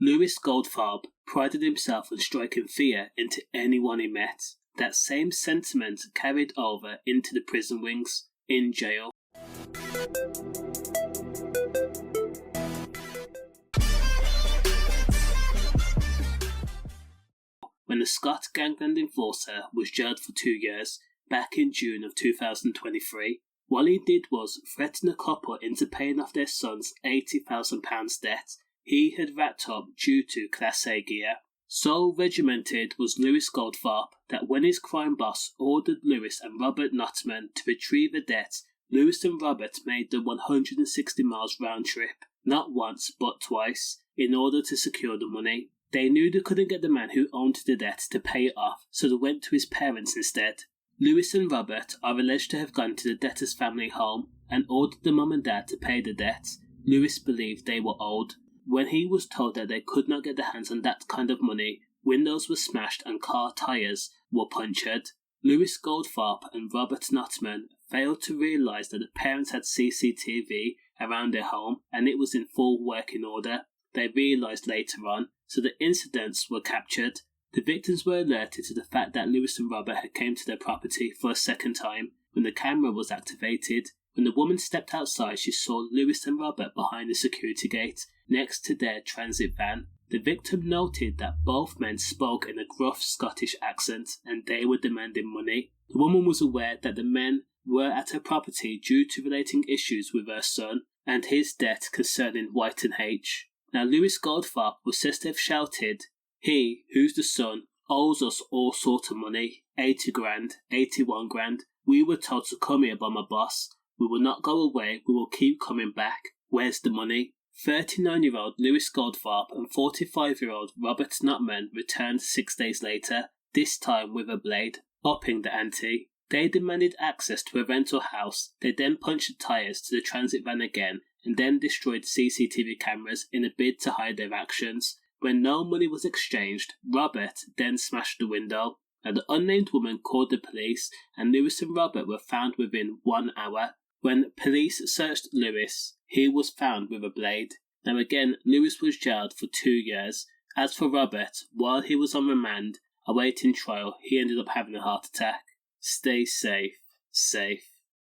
Lewis Goldfarb prided himself on striking fear into anyone he met. That same sentiment carried over into the prison wings, in jail. When the Scot gangland enforcer was jailed for 2 years, back in June of 2023, what he did was threaten a couple into paying off their son's £80,000 debt he had racked up due to Class A gear. So regimented was Lewis Goldfarb that when his crime boss ordered Lewis and Robert Notman to retrieve the debt, Lewis and Robert made the 160 miles round trip, not once but twice, in order to secure the money. They knew they couldn't get the man who owned the debt to pay it off, so they went to his parents instead. Lewis and Robert are alleged to have gone to the debtor's family home and ordered the mum and dad to pay the debt Lewis believed they were owed. When he was told that they could not get their hands on that kind of money, windows were smashed and car tyres were punctured. Lewis Goldfarb and Robert Notman failed to realise that the parents had CCTV around their home and it was in full working order. They realised later on, so the incidents were captured. The victims were alerted to the fact that Lewis and Robert had came to their property for a second time when the camera was activated. When the woman stepped outside, she saw Lewis and Robert behind the security gate, next to their transit van. The victim noted that both men spoke in a gruff Scottish accent and they were demanding money. The woman was aware that the men were at her property due to relating issues with her son and his debt concerning White and H. Now Lewis Goldfarb was said to have shouted, "He, who's the son, owes us all sort of money, 80 grand, 81 grand. We were told to come here by my boss. We will not go away, we will keep coming back. Where's the money?" 39-year-old Lewis Goldfarb and 45-year-old Robert Notman returned 6 days later, this time with a blade, upping the ante. They demanded access to a rental house. They then punctured tyres to the transit van again and then destroyed CCTV cameras in a bid to hide their actions. When no money was exchanged, Robert then smashed the window. Now the unnamed woman called the police and Lewis and Robert were found within 1 hour. When police searched Lewis, he was found with a blade. Now again, Lewis was jailed for 2 years. As for Robert, while he was on remand, awaiting trial, he ended up having a heart attack. Stay safe.